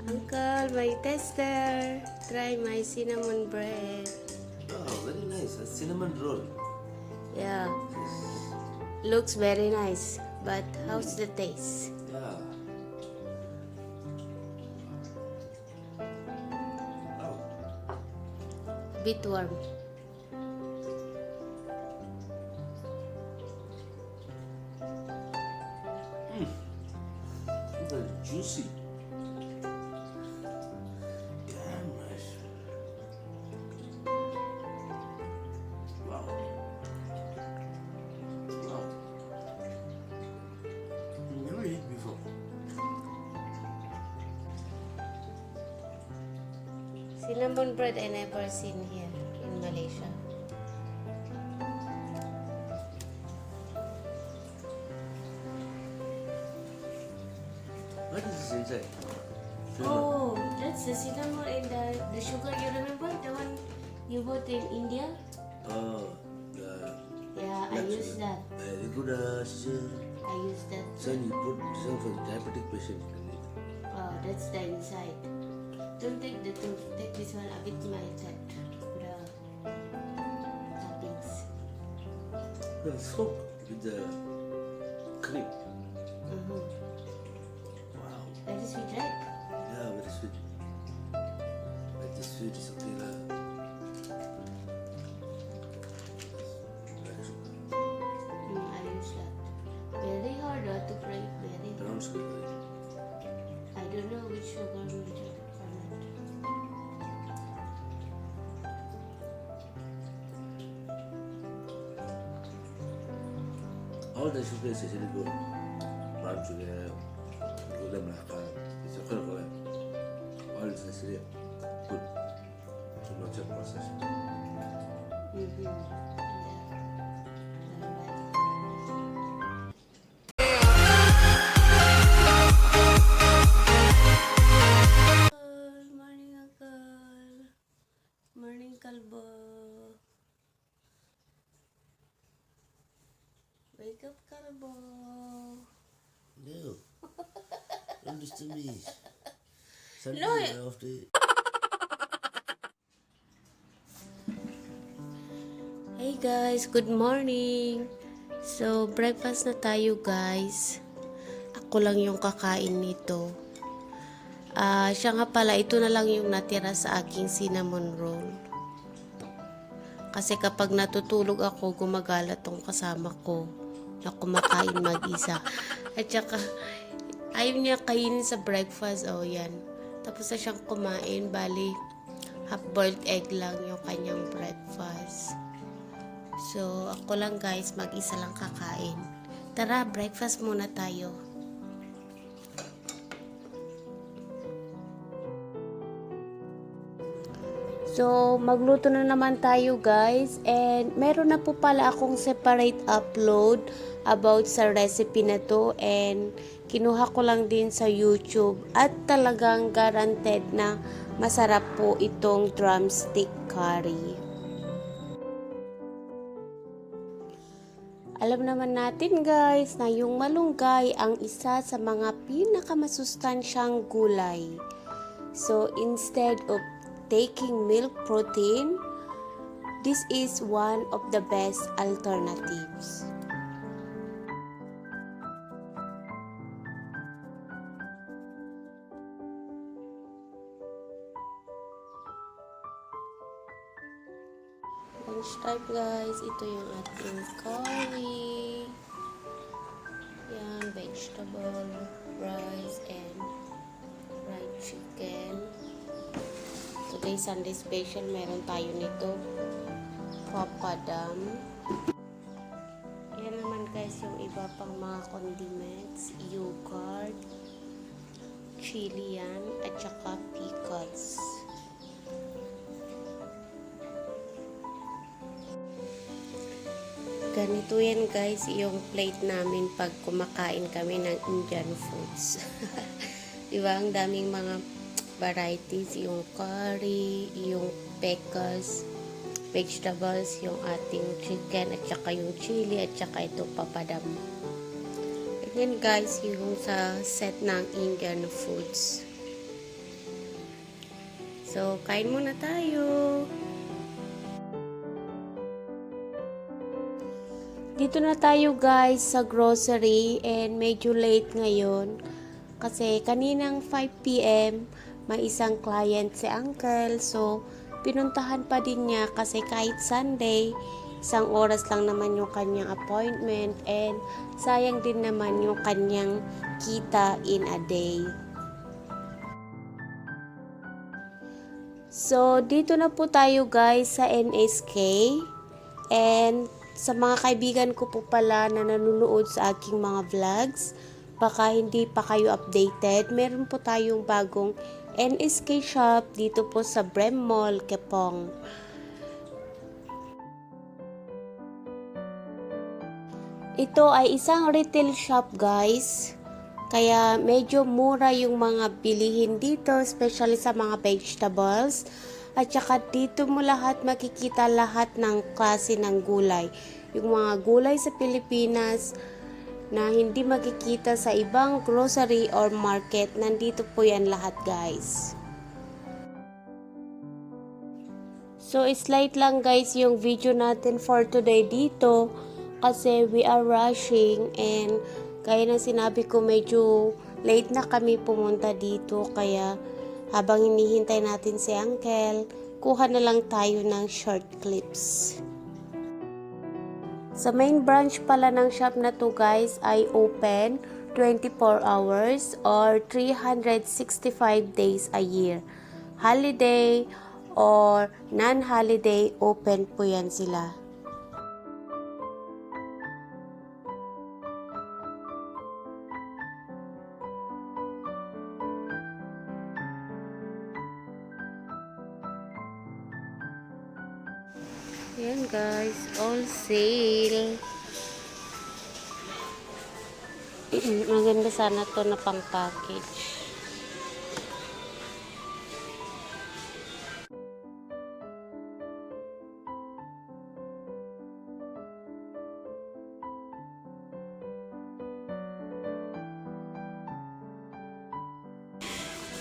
Uncle, my tester. Try my cinnamon bread. Oh, very nice. A cinnamon roll. Yeah, looks very nice. But how's the taste? Yeah. Oh. Bit warm. Very juicy. Damn nice. Wow. Wow. Never eat before. Cinnamon bread I never seen here in Malaysia. What is this inside? Sugar. Oh, that's the cinnamon and the sugar. You remember the one you bought in India? Oh, yeah. Yeah, I use that. Very good, sister. I use that. Son, you put this one for diabetic patient. Oh, that's the inside. Don't take the tooth. Take this one a bit melted. The toppings. The soap with the cream. Wow. Very sweet, right? Yeah, very sweet. But the sweet is okay lah. I use that. Very hard to break. Very Brown hard. sugar. I don't know which sugar will do or not. All the sugar is actually good. Brown sugar, gula melaka, it's okay for them. All is actually good. So not just processed. Morning, Uncle. Morning, Kalbo. Wake up, Kalbo. No. Don't disturb me. Sunday No, after. Hey guys, good morning. So, breakfast na tayo guys. Ako lang yung kakain nito. Siya nga pala, ito na lang yung natira sa aking cinnamon roll. Kasi kapag natutulog ako, gumagala tong kasama ko na kumakain mag-isa. At saka, ayaw niya kainin sa breakfast. Oh, yan. Tapos na siyang kumain. Bali, half-boiled egg lang yung kanyang breakfast. So, ako lang guys, mag-isa lang kakain. Tara, breakfast muna tayo. So, magluto na naman tayo guys. And meron na po pala akong separate upload about sa recipe na to. And kinuha ko lang din sa YouTube. At talagang guaranteed na masarap po itong drumstick curry. Alam naman natin guys na yung malunggay ang isa sa mga pinakamasustansyang gulay. So, instead of taking milk protein, this is one of the best alternatives. Lunchtime guys, ito yung ating curry. Yan, vegetable, rice, and fried chicken. Today, Sunday special, meron tayo nito. Papadam. Yan naman guys, yung iba pang mga condiments. Yogurt, chili yan, at saka pickles. Ganito yan guys, yung plate namin pag kumakain kami ng Indian foods. Diba, ang daming mga varieties, yung curry, yung pickles, vegetables, yung ating chicken, at saka yung chili, at saka ito papadam. Ganyan guys, yung sa set ng Indian foods. So, kain muna tayo. Dito na tayo guys sa grocery and medyo late ngayon. Kasi kaninang 5 p.m. may isang client si Uncle. So, pinuntahan pa din niya kasi kahit Sunday, isang oras lang naman yung kanyang appointment and sayang din naman yung kanyang kita in a day. So, dito na po tayo guys sa NSK and sa mga kaibigan ko po pala na nanonood sa aking mga vlogs, baka hindi pa kayo updated, meron po tayong bagong NSK shop dito po sa Brem Mall, Kepong. Ito ay isang retail shop guys, kaya medyo mura yung mga bilihin dito, especially sa mga vegetables. At saka dito mo lahat makikita lahat ng klase ng gulay. Yung mga gulay sa Pilipinas na hindi makikita sa ibang grocery or market, nandito po yan lahat guys. So slight lang guys yung video natin for today dito kasi we are rushing and gaya ng sinabi ko medyo late na kami pumunta dito kaya habang hinihintay natin si Uncle, kuha na lang tayo ng short clips. Sa main branch pala ng shop na to guys ay open 24 hours or 365 days a year. Holiday or non-holiday, open po yan sila. Ayan guys, all sale. Maganda sana to na pang package.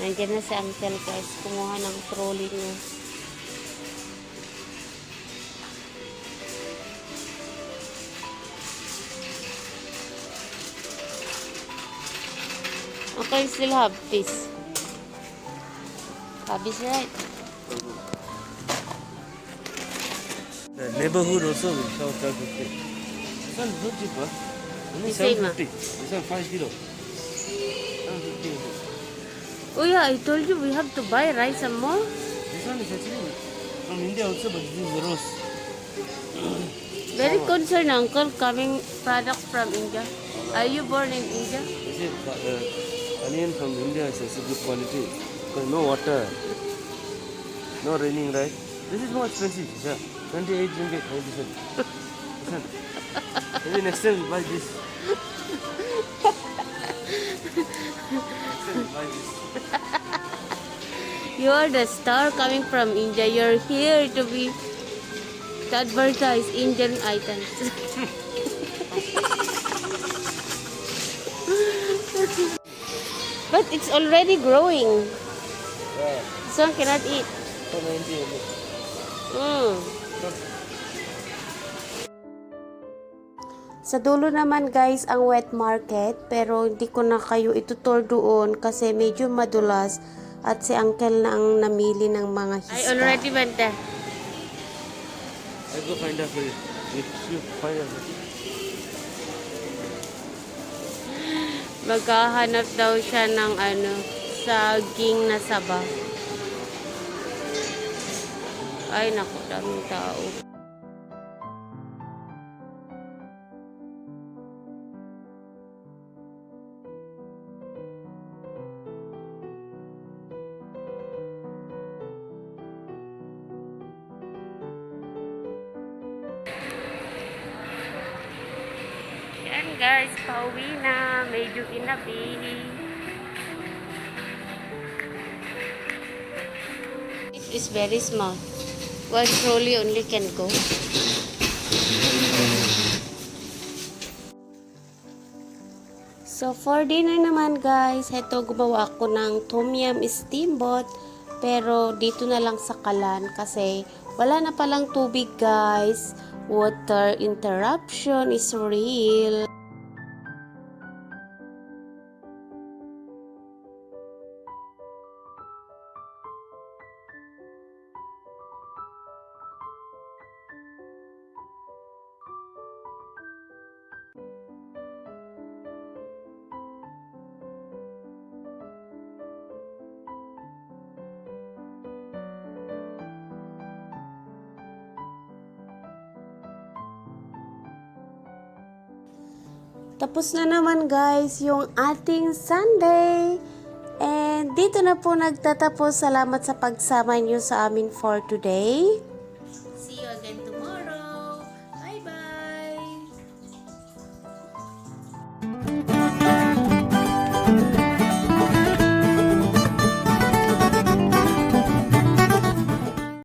Nandiyan na si Uncle guys, kumuha ng trolley niya. Okay, still have this. Habis right? The neighborhood also will sell 12.50. This one is not cheap, huh? Only The same, 7.50. This one 5 kilo. 7.50 only. Oh yeah, I told you we have to buy rice and more. This one is actually from India also, but this is the roast. Very concerned uncle coming product from India. Are you born in India? You see, onion from India is a good quality. Because no water, no raining, right? This is more expensive. Yeah, 28 ringgit, 90 cents. Listen, maybe next time we buy this. Next time we buy this. You are the star coming from India. You're here to advertise Indian items. But it's already growing. Yeah, This one cannot eat. 490 only. Sa dulo naman guys ang wet market, pero hindi ko na kayo itutur doon kasi medyo madulas at si Uncle na ang namili ng mga hista. I already went there. I'll go find out for you. You find out. Maghahanap daw siya ng saging na saba. Ay naku, daming tao. Yan guys, pauwi na. Medyo inabi. It is very small. One trolley only can go. So for dinner naman guys, heto gumawa ako ng tom yum steamboat Pero dito na lang sa Kalan kasi wala na palang tubig guys. Water interruption is real. Tapos na naman guys yung ating Sunday. And dito na po nagtatapos. Salamat sa pagsama niyo sa amin for today.